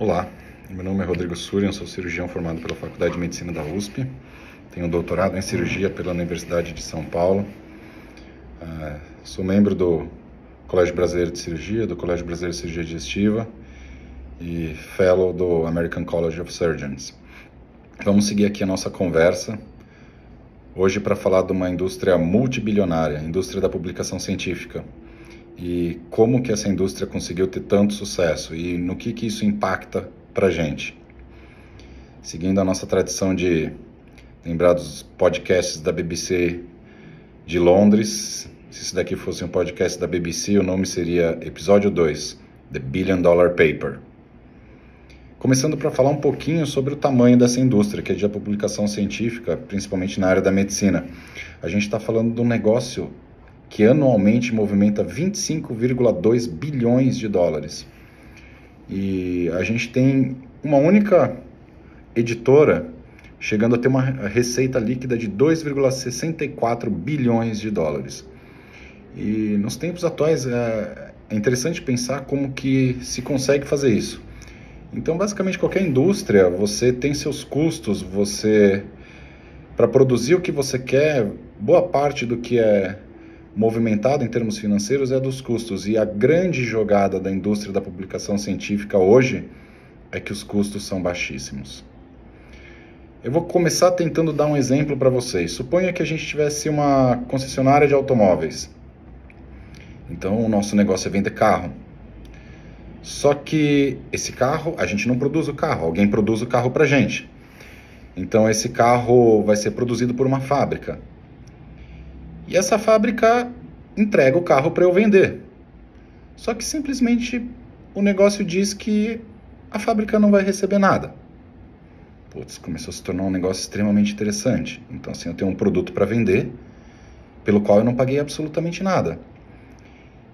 Olá, meu nome é Rodrigo Surian, sou cirurgião formado pela Faculdade de Medicina da USP, tenho doutorado em cirurgia pela Universidade de São Paulo, sou membro do Colégio Brasileiro de Cirurgia, do Colégio Brasileiro de Cirurgia Digestiva e Fellow do American College of Surgeons. Vamos seguir aqui a nossa conversa, hoje para falar de uma indústria multibilionária, a indústria da publicação científica. E como que essa indústria conseguiu ter tanto sucesso e no que isso impacta para a gente. Seguindo a nossa tradição de lembrar dos podcasts da BBC de Londres, se isso daqui fosse um podcast da BBC, o nome seria Episódio 2, The Billion Dollar Paper. Começando para falar um pouquinho sobre o tamanho dessa indústria, que é de publicação científica, principalmente na área da medicina. A gente está falando de um negócio que anualmente movimenta 25,2 bilhões de dólares. E a gente tem uma única editora chegando a ter uma receita líquida de 2,64 bilhões de dólares. E nos tempos atuais é interessante pensar como que se consegue fazer isso. Então, basicamente, qualquer indústria, você tem seus custos, para produzir o que você quer, boa parte do que é movimentado em termos financeiros é dos custos, e a grande jogada da indústria da publicação científica hoje é que os custos são baixíssimos. Eu vou começar tentando dar um exemplo para vocês. Suponha que a gente tivesse uma concessionária de automóveis. Então o nosso negócio é vender carro. Só que esse carro, a gente não produz o carro, alguém produz o carro para a gente. Então esse carro vai ser produzido por uma fábrica. E essa fábrica entrega o carro para eu vender. Só que simplesmente o negócio diz que a fábrica não vai receber nada. Putz, começou a se tornar um negócio extremamente interessante. Então, assim, eu tenho um produto para vender, pelo qual eu não paguei absolutamente nada.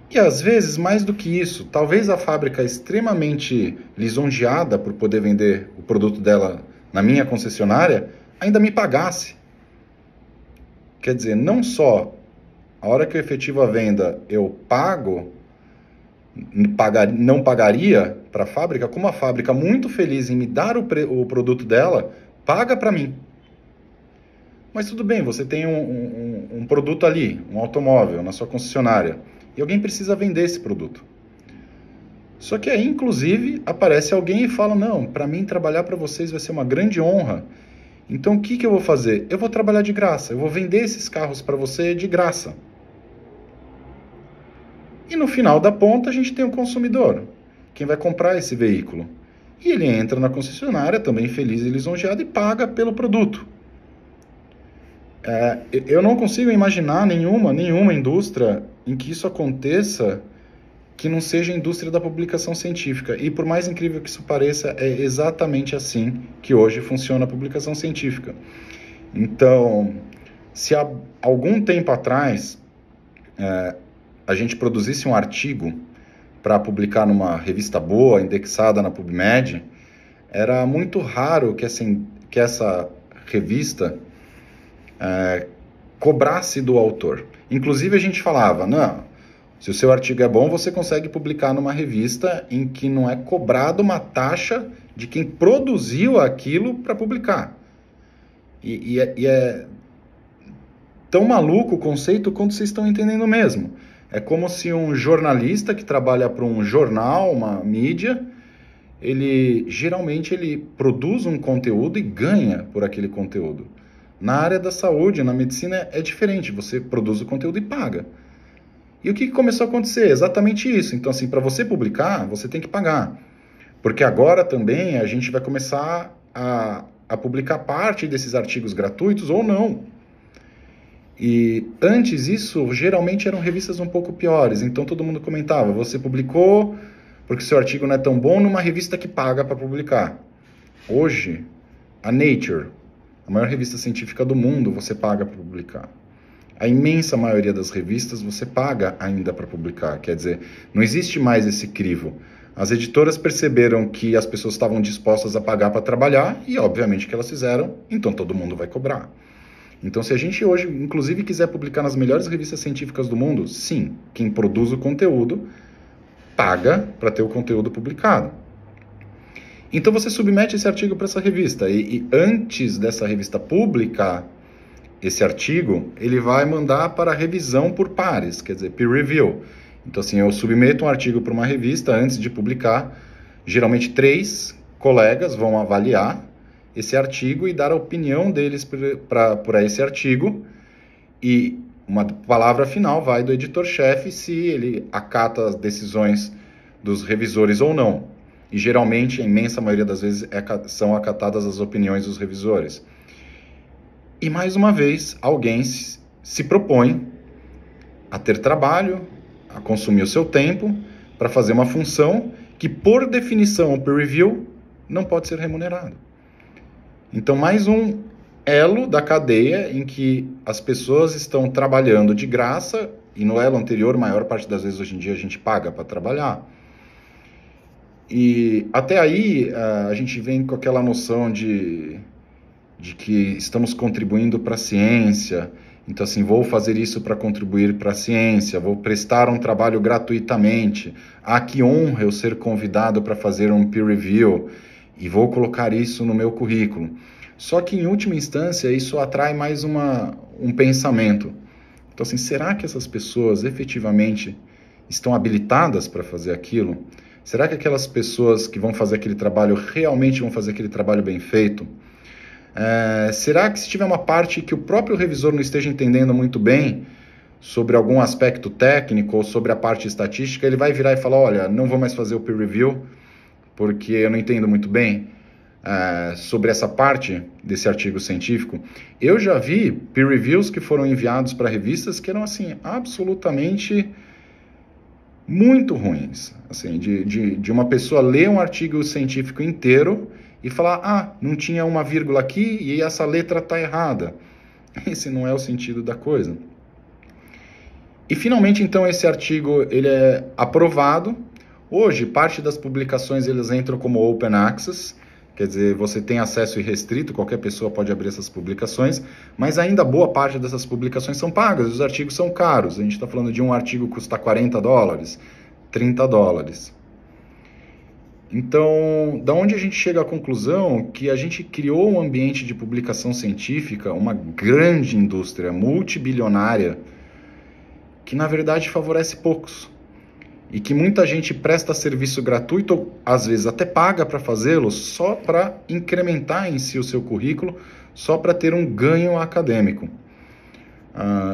E às vezes, mais do que isso, talvez a fábrica extremamente lisonjeada por poder vender o produto dela na minha concessionária, ainda me pagasse. Quer dizer, não só a hora que eu efetivo a venda eu não pagaria para a fábrica, como a fábrica, muito feliz em me dar o produto dela, paga para mim. Mas tudo bem, você tem um produto ali, um automóvel na sua concessionária, e alguém precisa vender esse produto. Só que aí, inclusive, aparece alguém e fala, não, para mim trabalhar para vocês vai ser uma grande honra. Então, o que eu vou fazer? Eu vou trabalhar de graça. Eu vou vender esses carros para você de graça. E no final da ponta, a gente tem o consumidor. Quem vai comprar esse veículo. E ele entra na concessionária, também feliz e lisonjeado, e paga pelo produto. Eu não consigo imaginar nenhuma indústria em que isso aconteça que não seja a indústria da publicação científica. E por mais incrível que isso pareça, é exatamente assim que hoje funciona a publicação científica. Então, se há algum tempo atrás a gente produzisse um artigo para publicar numa revista boa, indexada na PubMed, era muito raro que essa revista cobrasse do autor. Inclusive a gente falava, não, se o seu artigo é bom, você consegue publicar numa revista em que não é cobrado uma taxa de quem produziu aquilo para publicar. E é tão maluco o conceito quanto vocês estão entendendo mesmo. É como se um jornalista que trabalha para um jornal, uma mídia, geralmente ele produz um conteúdo e ganha por aquele conteúdo. Na área da saúde, na medicina, é diferente. Você produz o conteúdo e paga. E o que começou a acontecer? Exatamente isso. Então, assim, para você publicar, você tem que pagar. Porque agora também a gente vai começar a publicar parte desses artigos gratuitos ou não. E antes isso, geralmente eram revistas um pouco piores. Então todo mundo comentava, você publicou porque seu artigo não é tão bom numa revista que paga para publicar. Hoje, a Nature, a maior revista científica do mundo, você paga para publicar. A imensa maioria das revistas você paga ainda para publicar. Quer dizer, não existe mais esse crivo. As editoras perceberam que as pessoas estavam dispostas a pagar para trabalhar e, obviamente, que elas fizeram, então todo mundo vai cobrar. Então, se a gente hoje, inclusive, quiser publicar nas melhores revistas científicas do mundo, sim, quem produz o conteúdo paga para ter o conteúdo publicado. Então você submete esse artigo para essa revista e antes dessa revista publicar esse artigo, ele vai mandar para revisão por pares, quer dizer, peer review. Então assim, eu submeto um artigo para uma revista antes de publicar, geralmente 3 colegas vão avaliar esse artigo e dar a opinião deles para esse artigo, e uma palavra final vai do editor-chefe se ele acata as decisões dos revisores ou não. E geralmente, a imensa maioria das vezes, são acatadas as opiniões dos revisores. E mais uma vez, alguém se propõe a ter trabalho, a consumir o seu tempo para fazer uma função que, por definição, o peer review não pode ser remunerado. Então, mais um elo da cadeia em que as pessoas estão trabalhando de graça, e no elo anterior, a maior parte das vezes hoje em dia a gente paga para trabalhar. E até aí a gente vem com aquela noção de que estamos contribuindo para a ciência, então assim, vou fazer isso para contribuir para a ciência, vou prestar um trabalho gratuitamente, que honra eu ser convidado para fazer um peer review, e vou colocar isso no meu currículo. Só que, em última instância, isso atrai mais um pensamento. Então, assim, será que essas pessoas efetivamente estão habilitadas para fazer aquilo? Será que aquelas pessoas que vão fazer aquele trabalho realmente vão fazer aquele trabalho bem feito? Será que se tiver uma parte que o próprio revisor não esteja entendendo muito bem sobre algum aspecto técnico ou sobre a parte estatística, ele vai virar e falar, olha, não vou mais fazer o peer review porque eu não entendo muito bem sobre essa parte desse artigo científico? Eu já vi peer reviews que foram enviados para revistas que eram, assim, absolutamente muito ruins. Assim, de uma pessoa ler um artigo científico inteiro e falar, não tinha uma vírgula aqui e essa letra está errada. Esse não é o sentido da coisa. E, finalmente, então, esse artigo ele é aprovado. Hoje, parte das publicações eles entram como Open Access, quer dizer, você tem acesso irrestrito, qualquer pessoa pode abrir essas publicações, mas ainda boa parte dessas publicações são pagas, os artigos são caros. A gente está falando de um artigo que custa $40, $30. Então, da onde a gente chega à conclusão que a gente criou um ambiente de publicação científica, uma grande indústria multibilionária, que na verdade favorece poucos. E que muita gente presta serviço gratuito, às vezes até paga para fazê-lo, só para incrementar em si o seu currículo, só para ter um ganho acadêmico.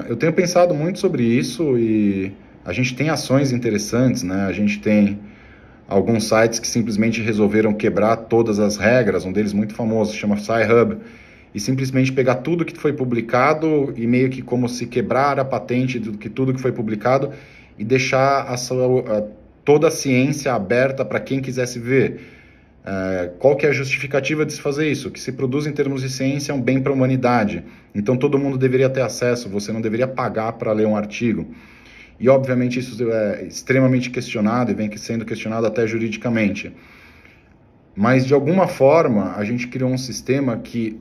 Eu tenho pensado muito sobre isso e a gente tem ações interessantes, né? A gente tem alguns sites que simplesmente resolveram quebrar todas as regras, um deles muito famoso, chama SciHub, e simplesmente pegar tudo que foi publicado e meio que como se quebrar a patente de tudo que foi publicado e deixar toda a ciência aberta para quem quisesse ver. Qual que é a justificativa de se fazer isso? O que se produz em termos de ciência é um bem para a humanidade. Então todo mundo deveria ter acesso, você não deveria pagar para ler um artigo. E obviamente isso é extremamente questionado e vem sendo questionado até juridicamente. Mas de alguma forma a gente criou um sistema que,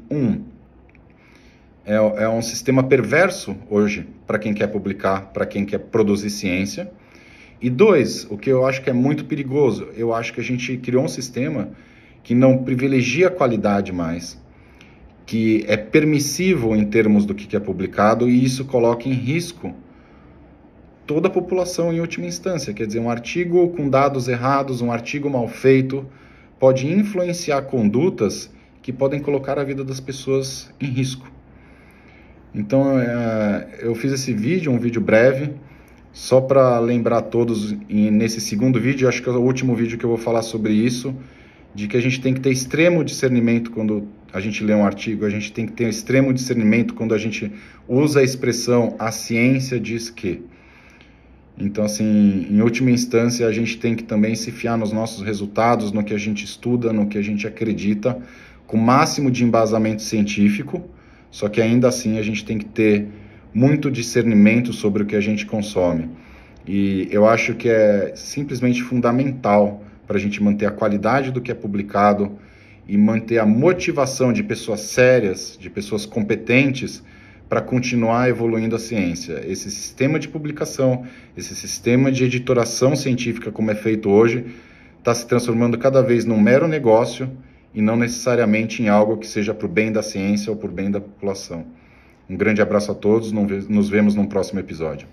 é um sistema perverso hoje para quem quer publicar, para quem quer produzir ciência. E 2, o que eu acho que é muito perigoso, eu acho que a gente criou um sistema que não privilegia a qualidade mais, que é permissivo em termos do que é publicado, e isso coloca em risco toda a população em última instância. Quer dizer, um artigo com dados errados, um artigo mal feito, pode influenciar condutas que podem colocar a vida das pessoas em risco. Então, eu fiz esse vídeo, um vídeo breve, só para lembrar a todos, nesse segundo vídeo, acho que é o último vídeo que eu vou falar sobre isso, de que a gente tem que ter extremo discernimento quando a gente lê um artigo, a gente tem que ter extremo discernimento quando a gente usa a expressão "a ciência diz que". Então, assim, em última instância, a gente tem que também se fiar nos nossos resultados, no que a gente estuda, no que a gente acredita, com o máximo de embasamento científico. Só que ainda assim a gente tem que ter muito discernimento sobre o que a gente consome. E eu acho que é simplesmente fundamental para a gente manter a qualidade do que é publicado e manter a motivação de pessoas sérias, de pessoas competentes, para continuar evoluindo a ciência. Esse sistema de publicação, esse sistema de editoração científica como é feito hoje, está se transformando cada vez num mero negócio e não necessariamente em algo que seja para o bem da ciência ou para o bem da população. Um grande abraço a todos, nos vemos num próximo episódio.